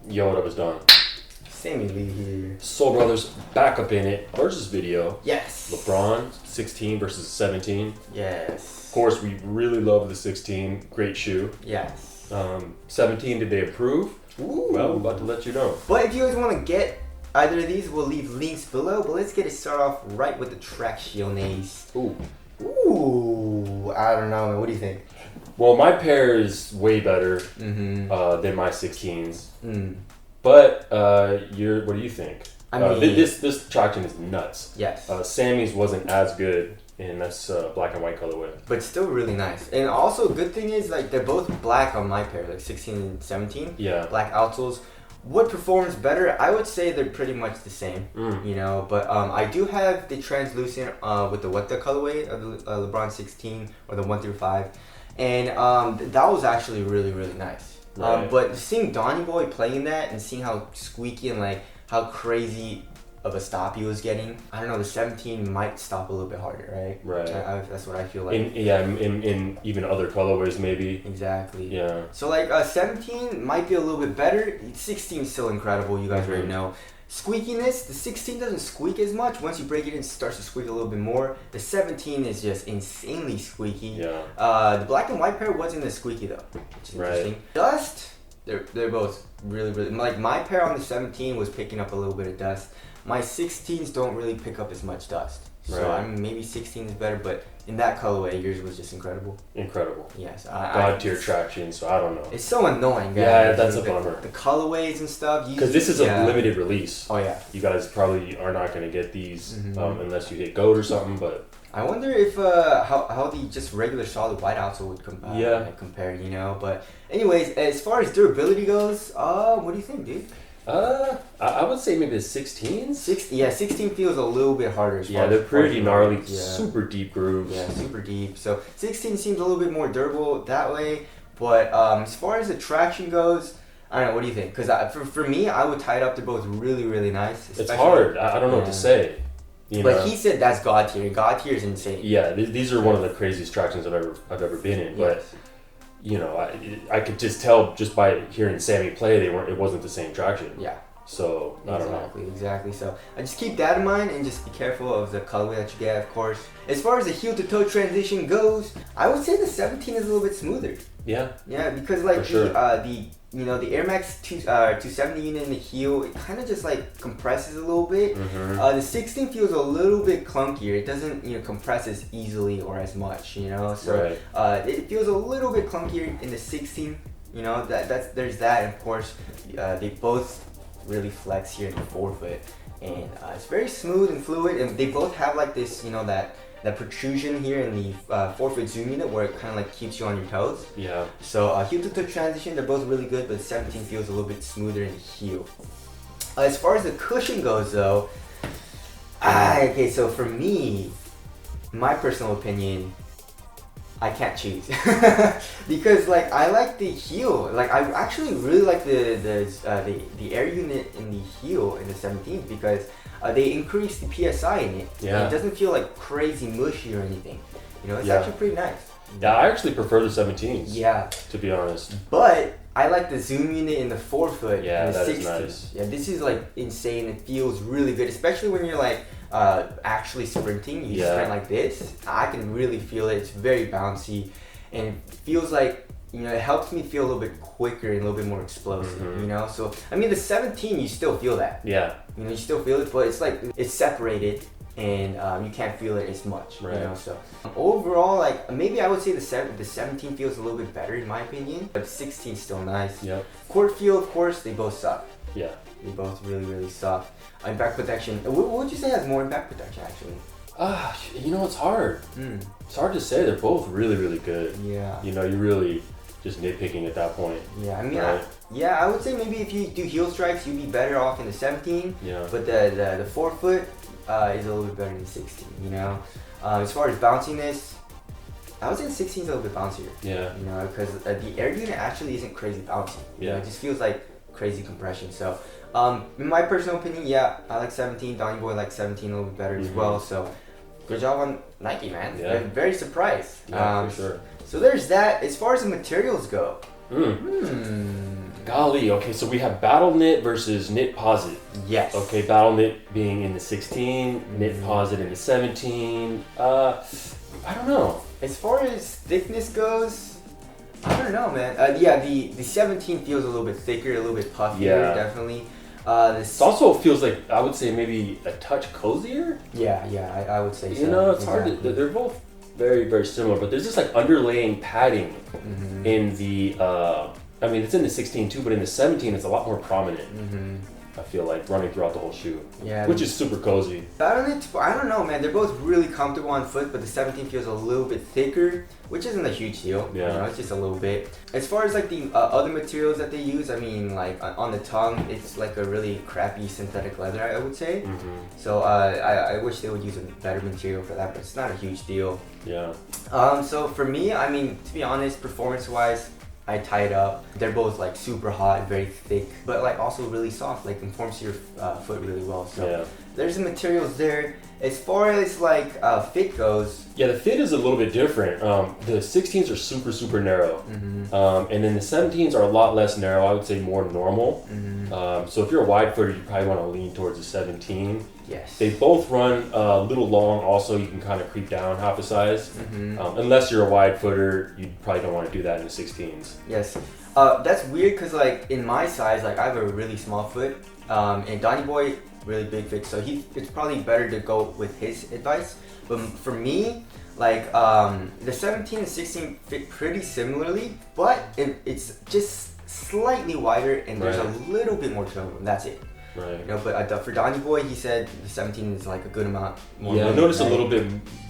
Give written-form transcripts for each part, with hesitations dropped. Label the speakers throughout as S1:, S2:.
S1: Yo, what up is done?
S2: Sammy Lee here.
S1: Soul Brothers back up in it. Versus video.
S2: Yes.
S1: LeBron 16 versus 17.
S2: Yes.
S1: Of course, we really love the 16. Great shoe.
S2: Yes.
S1: 17, did they approve?
S2: Ooh.
S1: Well, I'm about to let you know.
S2: But if you guys want to get either of these, we'll leave links below. But let's get it started off right with the Tracciones.
S1: Ooh.
S2: Ooh. I don't know, man. What do you think?
S1: Well, my pair is way better than my 16s. But what do you think?
S2: I mean,
S1: this traction is nuts.
S2: Yes.
S1: Sammy's wasn't as good, and that's black and white colorway.
S2: But still really nice. And also, good thing is, like, they're both black on my pair, like 16 and 17.
S1: Yeah.
S2: Black outsoles. What performs better? I would say they're pretty much the same, you know. But I do have the translucent with the Weta colorway of the LeBron 16 or the 1 through 5, and that was actually really really nice.
S1: Right.
S2: But seeing Donny Boy playing that and seeing how squeaky and like how crazy of a stop he was getting, I don't know. The 17 might stop a little bit harder, right?
S1: Right.
S2: That's what I feel like.
S1: In even other colorways maybe.
S2: Exactly.
S1: Yeah.
S2: So like 17 might be a little bit better. 16 is still incredible. You guys already know. Squeakiness, the 16 doesn't squeak as much. Once you break it in, it starts to squeak a little bit more. The 17 is just insanely squeaky.
S1: Yeah.
S2: The black and white pair wasn't as squeaky though, which is interesting. Dust, they're both really really, like my pair on the 17 was picking up a little bit of dust. My 16s don't really pick up as much dust. So
S1: Right.
S2: I mean, maybe 16 is better, but in that colorway, yours was just incredible.
S1: Incredible.
S2: Yes.
S1: God tier traction, so I don't know.
S2: It's so annoying, guys.
S1: Yeah, that's a bummer.
S2: The colorways and stuff.
S1: Because this is a limited release.
S2: Oh yeah.
S1: You guys probably are not going to get these unless you hit GOAT or something, but...
S2: I wonder if how the just regular solid white outsole would compare, you know. But anyways, as far as durability goes, what do you think, dude?
S1: I would say maybe the 16s.
S2: 16 feels a little bit harder.
S1: Yeah, they're pretty gnarly, super deep grooves.
S2: Yeah, super deep. So 16 seems a little bit more durable that way. But as far as the traction goes, I don't know. What do you think? Because for me, I would tie it up. They're both really really nice.
S1: It's hard. I don't know what to say. You know?
S2: He said that's God tier. God tier is insane.
S1: Yeah, these are one of the craziest tractions I've ever been in. But you know, I could just tell just by hearing Sammy play, it wasn't the same traction.
S2: Yeah.
S1: So I don't know.
S2: Exactly. So I just keep that in mind and just be careful of the colorway that you get, of course. As far as the heel to toe transition goes, I would say the 17 is a little bit smoother.
S1: Yeah.
S2: Yeah, because like
S1: sure.
S2: the Air Max 270 unit in the heel, it kind of just like compresses a little bit. The 16 feels a little bit clunkier. It doesn't compress as easily or as much, you know. So it feels a little bit clunkier in the 16. You know there's that, and of course they both really flex here in the forefoot, and it's very smooth and fluid, and they both have like this, you know, that protrusion here in the forefoot zoom unit where it kind of like keeps you on your toes.
S1: Yeah.
S2: So heel to toe transition, they're both really good, but the 17 feels a little bit smoother in the heel. As far as the cushion goes though, okay, so for me, my personal opinion, I can't choose because like I like the heel. Like I actually really like the air unit in the heel in the 17 because they increase the PSI in it.
S1: Yeah.
S2: It doesn't feel like crazy mushy or anything. You know, it's actually pretty nice.
S1: Yeah, I actually prefer the 17s.
S2: Yeah.
S1: To be honest.
S2: But I like the zoom unit in the forefoot.
S1: Yeah,
S2: in the
S1: that
S2: 16.
S1: is nice.
S2: Yeah, this is like insane. It feels really good, especially when you're like actually sprinting. You sprint like this. I can really feel it. It's very bouncy, and it feels like, you know, it helps me feel a little bit quicker and a little bit more explosive. You know, so I mean the 17, you still feel that.
S1: Yeah.
S2: You know, you still feel it, but it's like it's separated. And you can't feel it as much,
S1: right.
S2: You know. So overall, like maybe I would say the 17 feels a little bit better in my opinion, but the 16 is still nice.
S1: Yep.
S2: Court feel, of course, they both suck.
S1: Yeah.
S2: They both really really suck. Impact protection. What would you say has more impact protection actually?
S1: You know, it's hard. It's hard to say. They're both really really good.
S2: Yeah.
S1: You know, you're really just nitpicking at that point.
S2: Yeah, I mean,
S1: right?
S2: I would say maybe if you do heel strikes, you'd be better off in the 17.
S1: Yeah.
S2: But the forefoot is a little bit better than 16, you know. As far as bounciness, I would say the 16 is a little bit bouncier.
S1: Yeah.
S2: You know, because the air unit actually isn't crazy bouncy. You know, it just feels like crazy compression. So, in my personal opinion, yeah, I like 17. Donny Boy likes 17 a little bit better as well. So, good job on Nike, man.
S1: Yeah.
S2: I'm very surprised.
S1: Yeah, for sure.
S2: So there's that. As far as the materials go,
S1: Golly, okay, so we have battle knit versus knit posit.
S2: Yes.
S1: Okay, battle knit being in the 16, knit posit in the 17. I don't know.
S2: As far as thickness goes, I don't know, man. Yeah, the 17 feels a little bit thicker, a little bit puffier, definitely.
S1: It also feels like, I would say, maybe a touch cozier.
S2: Yeah, I would say so.
S1: You know, it's hard to, they're both very, very similar, but there's this like underlaying padding in the, I mean, it's in the 16 too, but in the 17, it's a lot more prominent. I feel like running throughout the whole shoe. Yeah. Which is super cozy.
S2: I don't know, man. They're both really comfortable on foot, but the 17 feels a little bit thicker, which isn't a huge deal. Yeah. You know, it's just a little bit. As far as like the other materials that they use, I mean, like on the tongue, it's like a really crappy synthetic leather, I would say. So I wish they would use a better material for that, but it's not a huge deal.
S1: Yeah.
S2: So for me, I mean, to be honest, performance-wise, I tie it up. They're both like super hot, very thick, but like also really soft, like conforms to your foot really well. So there's the materials there. As far as like fit goes,
S1: yeah, the fit is a little bit different. The 16s are super, super narrow, and then the 17s are a lot less narrow. I would say more normal. So if you're a wide footer, you probably want to lean towards the 17.
S2: Yes.
S1: They both run a little long. Also, you can kind of creep down half a size. Unless you're a wide footer, you probably don't want to do that in the 16s.
S2: Yes. That's weird because like in my size, like I have a really small foot, and Donnie Boy really big foot, so it's probably better to go with his advice. But for me, like the 17 and 16 fit pretty similarly, but it's just slightly wider and there's a little bit more toe. That's it.
S1: Right.
S2: You know, but for Donnie Boy, he said the 17 is like a good amount more.
S1: Yeah, I noticed a little bit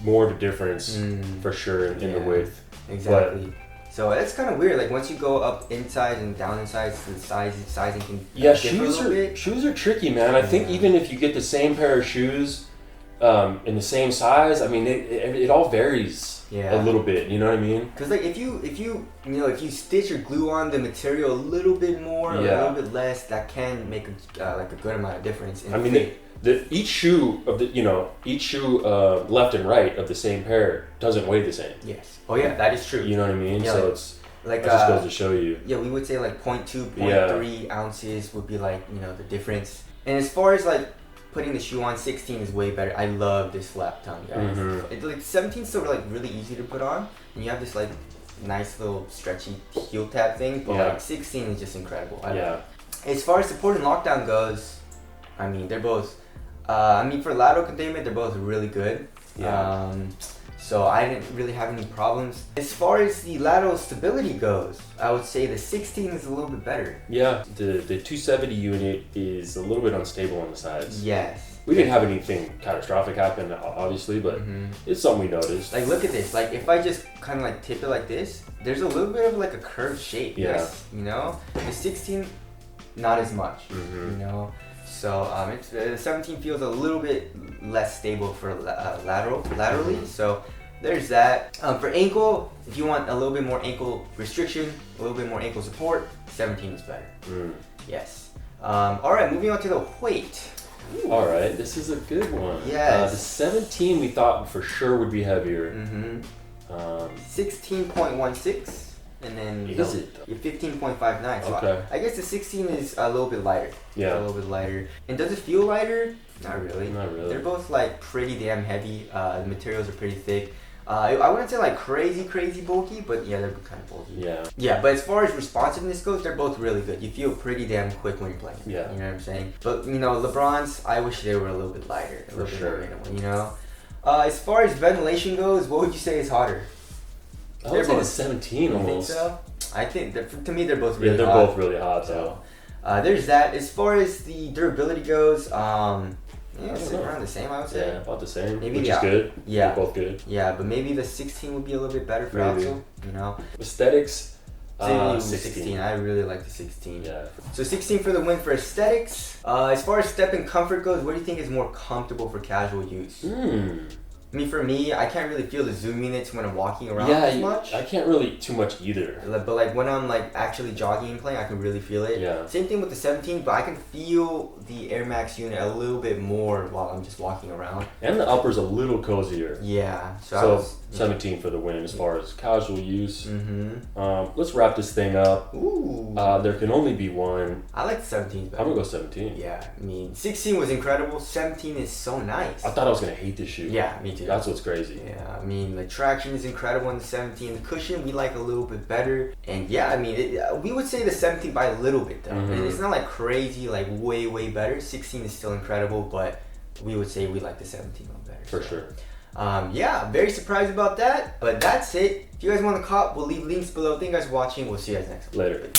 S1: more of a difference for sure in the width.
S2: Exactly. So that's kind of weird. Like once you go up inside and down inside, the sizing can
S1: shoes are tricky, man. I think even if you get the same pair of shoes in the same size, I mean it all varies a little bit. You know what I mean?
S2: Because like if you stitch or glue on the material a little bit more or a little bit less, that can make like a good amount of difference. In
S1: each shoe left and right of the same pair doesn't weigh the same.
S2: Yes. Oh yeah, that is true.
S1: You know what I mean?
S2: Yeah,
S1: so
S2: like,
S1: it's like that just goes to show you.
S2: Yeah, we would say like 0.2, 0.3 ounces would be like, you know, the difference. And as far as like putting the shoe on, 16 is way better. I love this flap tongue, guys. It's like 17 is still like really easy to put on, and you have this like nice little stretchy heel tab thing. But like 16 is just incredible. I love it. As far as support and lockdown goes, I mean they're both. For lateral containment, they're both really good.
S1: Yeah.
S2: So I didn't really have any problems. As far as the lateral stability goes, I would say the 16 is a little bit better.
S1: Yeah, the 270 unit is a little bit unstable on the sides.
S2: Yes.
S1: We didn't have anything catastrophic happen, obviously, but it's something we noticed.
S2: Like look at this. Like if I just kind of like tip it like this, there's a little bit of like a curved shape.
S1: Yeah.
S2: Yes, you know, the 16, not as much. You know. So the 17 feels a little bit less stable for laterally. So there's that. For ankle, if you want a little bit more ankle restriction, a little bit more ankle support, 17 is better. Yes. All right, moving on to the weight.
S1: Ooh. All right, this is a good one.
S2: Yes.
S1: The 17 we thought for sure would be heavier.
S2: 16.16. And then
S1: is it?
S2: 15.59. So
S1: okay.
S2: I guess the 16 is a little bit lighter.
S1: Yeah.
S2: A little bit lighter. And does it feel lighter? Not really.
S1: Not really.
S2: They're both like pretty damn heavy. The materials are pretty thick. I wouldn't say like crazy bulky, but yeah, they're kind of bulky.
S1: Yeah. Yeah,
S2: but as far as responsiveness goes, they're both really good. You feel pretty damn quick when you're playing.
S1: Yeah.
S2: You know what I'm saying? But you know, LeBron's, I wish they were a little bit lighter. A little bit more minimal, you know? As far as ventilation goes, what would you say is hotter?
S1: I would say the 17 almost.
S2: Think so? I think to me they're both really hot.
S1: Yeah, they're both really hot. So
S2: there's that. As far as the durability goes, it's around the same, I would say.
S1: Yeah, about the same.
S2: Maybe
S1: which is good.
S2: Yeah,
S1: they're both good.
S2: Yeah, but maybe the 16 would be a little bit better for outsole. You know,
S1: aesthetics.
S2: 16. I really like the 16.
S1: Yeah.
S2: So 16 for the win for aesthetics. As far as step and comfort goes, what do you think is more comfortable for casual use? I mean, for me, I can't really feel the zoom units when I'm walking around as much.
S1: I can't really too much either.
S2: But like when I'm like actually jogging and playing, I can really feel it.
S1: Yeah.
S2: Same thing with the 17, but I can feel the Air Max unit a little bit more while I'm just walking around.
S1: And the upper's a little cozier.
S2: Yeah.
S1: So 17 for the win as far as casual use.
S2: Mm-hmm.
S1: Let's wrap this thing up.
S2: Ooh.
S1: There can only be one.
S2: I like the 17 better.
S1: I'm gonna go 17.
S2: Yeah, I mean, 16 was incredible. 17 is so nice.
S1: I thought I was gonna hate this shoe.
S2: Yeah, me too.
S1: That's what's crazy.
S2: Yeah, I mean, the traction is incredible in the 17. The cushion we like a little bit better. And yeah, I mean, we would say the 17 by a little bit though. It's not like crazy, like way better. 16 is still incredible, but we would say we like the 17 one better.
S1: For sure.
S2: Yeah, very surprised about that. But that's it. If you guys want to cop, we'll leave links below. Thank you guys for watching. We'll see you guys next time.
S1: Later.